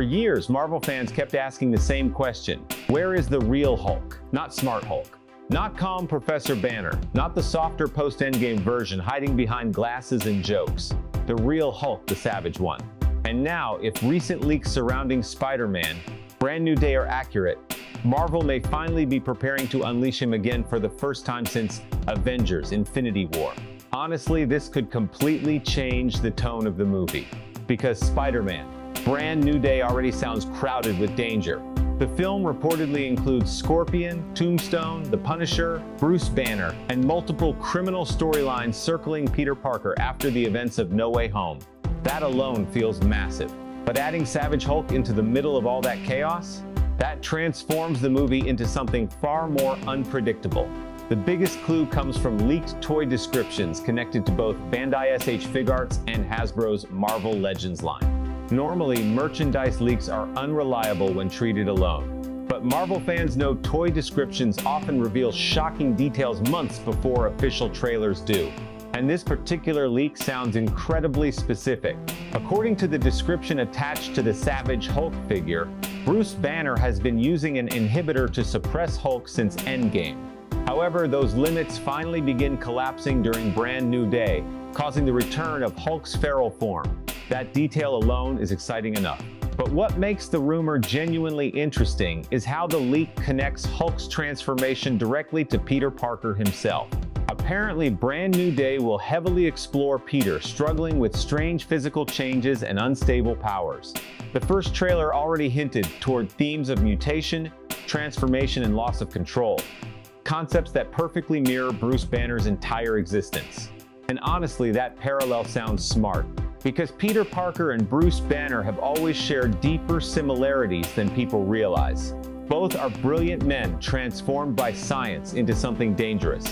years, Marvel fans kept asking the same question. Where is the real Hulk? Not Smart Hulk. Not calm Professor Banner. Not the softer post-Endgame version hiding behind glasses and jokes. The real Hulk, the Savage one. And now, if recent leaks surrounding Spider-Man, Brand New Day are accurate, Marvel may finally be preparing to unleash him again for the first time since Avengers: Infinity War. Honestly, this could completely change the tone of the movie. Because Spider-Man: Brand New Day already sounds crowded with danger. The film reportedly includes Scorpion, Tombstone, the Punisher, Bruce Banner, and multiple criminal storylines circling Peter Parker after the events of No Way Home. That alone feels massive. But adding Savage Hulk into the middle of all that chaos? That transforms the movie into something far more unpredictable. The biggest clue comes from leaked toy descriptions connected to both Bandai SH Figuarts and Hasbro's Marvel Legends line. Normally, merchandise leaks are unreliable when treated alone. But Marvel fans know toy descriptions often reveal shocking details months before official trailers do. And this particular leak sounds incredibly specific. According to the description attached to the Savage Hulk figure, Bruce Banner has been using an inhibitor to suppress Hulk since Endgame. However, those limits finally begin collapsing during Brand New Day, causing the return of Hulk's feral form. That detail alone is exciting enough. But what makes the rumor genuinely interesting is how the leak connects Hulk's transformation directly to Peter Parker himself. Apparently, Brand New Day will heavily explore Peter struggling with strange physical changes and unstable powers. The first trailer already hinted toward themes of mutation, transformation, and loss of control. Concepts that perfectly mirror Bruce Banner's entire existence. And honestly, that parallel sounds smart, because Peter Parker and Bruce Banner have always shared deeper similarities than people realize. Both are brilliant men transformed by science into something dangerous.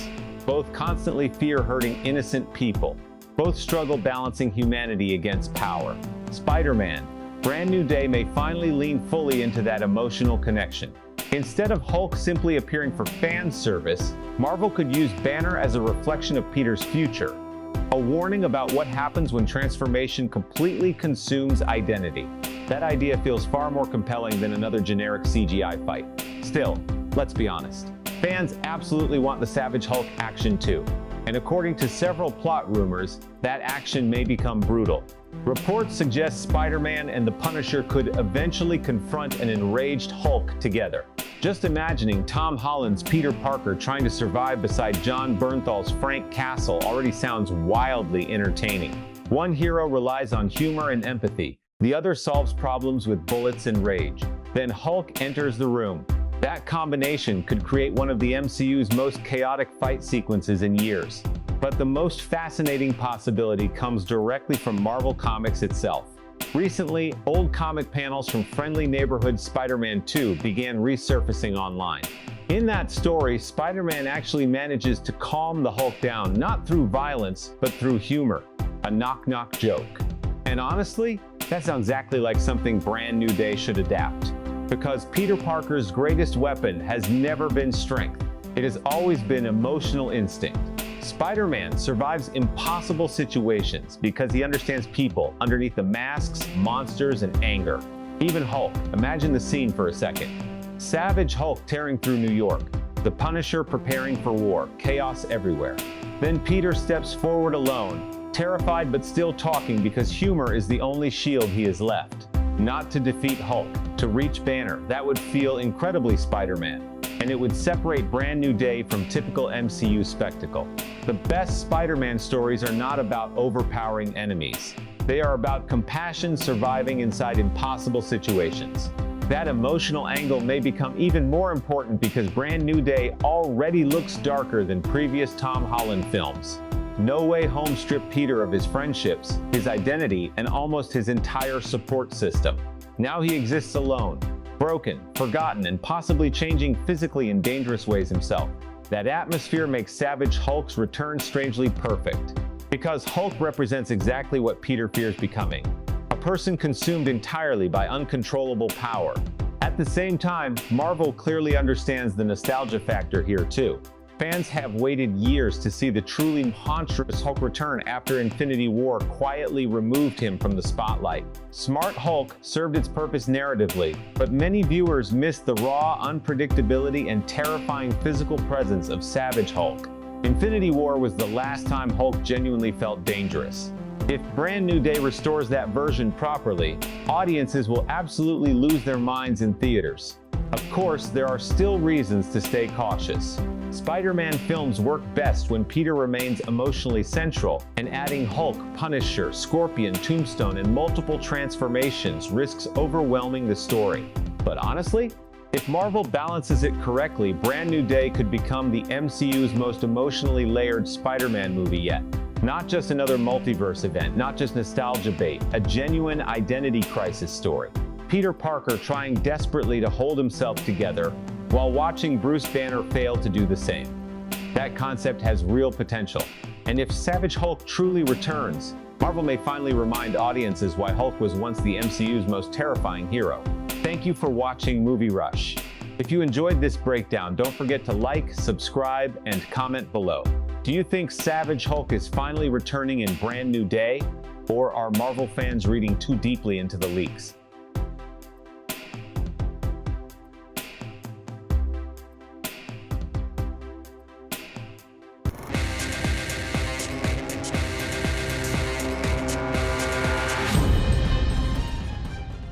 Both constantly fear hurting innocent people. Both struggle balancing humanity against power. Spider-Man: Brand New Day may finally lean fully into that emotional connection. Instead of Hulk simply appearing for fan service, Marvel could use Banner as a reflection of Peter's future. A warning about what happens when transformation completely consumes identity. That idea feels far more compelling than another generic CGI fight. Still, let's be honest. Fans absolutely want the Savage Hulk action too. And according to several plot rumors, that action may become brutal. Reports suggest Spider-Man and the Punisher could eventually confront an enraged Hulk together. Just imagining Tom Holland's Peter Parker trying to survive beside John Bernthal's Frank Castle already sounds wildly entertaining. One hero relies on humor and empathy. The other solves problems with bullets and rage. Then Hulk enters the room. That combination could create one of the MCU's most chaotic fight sequences in years. But the most fascinating possibility comes directly from Marvel Comics itself. Recently, old comic panels from Friendly Neighborhood Spider-Man 2 began resurfacing online. In that story, Spider-Man actually manages to calm the Hulk down, not through violence, but through humor. A knock-knock joke. And honestly, that sounds exactly like something Brand New Day should adapt. Because Peter Parker's greatest weapon has never been strength. It has always been emotional instinct. Spider-Man survives impossible situations because he understands people underneath the masks, monsters, and anger. Even Hulk, imagine the scene for a second. Savage Hulk tearing through New York. The Punisher preparing for war, chaos everywhere. Then Peter steps forward alone, terrified but still talking because humor is the only shield he has left. Not to defeat Hulk, to reach Banner. That would feel incredibly Spider-Man. And it would separate Brand New Day from typical MCU spectacle. The best Spider-Man stories are not about overpowering enemies. They are about compassion surviving inside impossible situations. That emotional angle may become even more important because Brand New Day already looks darker than previous Tom Holland films. No Way Home stripped Peter of his friendships, his identity, and almost his entire support system. Now he exists alone, broken, forgotten, and possibly changing physically in dangerous ways himself. That atmosphere makes Savage Hulk's return strangely perfect. Because Hulk represents exactly what Peter fears becoming. A person consumed entirely by uncontrollable power. At the same time, Marvel clearly understands the nostalgia factor here too. Fans have waited years to see the truly monstrous Hulk return after Infinity War quietly removed him from the spotlight. Smart Hulk served its purpose narratively, but many viewers missed the raw unpredictability and terrifying physical presence of Savage Hulk. Infinity War was the last time Hulk genuinely felt dangerous. If Brand New Day restores that version properly, audiences will absolutely lose their minds in theaters. Of course, there are still reasons to stay cautious. Spider-Man films work best when Peter remains emotionally central, and adding Hulk, Punisher, Scorpion, Tombstone, and multiple transformations risks overwhelming the story. But honestly, if Marvel balances it correctly, Brand New Day could become the MCU's most emotionally layered Spider-Man movie yet. Not just another multiverse event, not just nostalgia bait, a genuine identity crisis story. Peter Parker trying desperately to hold himself together while watching Bruce Banner fail to do the same. That concept has real potential. And if Savage Hulk truly returns, Marvel may finally remind audiences why Hulk was once the MCU's most terrifying hero. Thank you for watching Movie Rush. If you enjoyed this breakdown, don't forget to like, subscribe, and comment below. Do you think Savage Hulk is finally returning in Brand New Day? Or are Marvel fans reading too deeply into the leaks?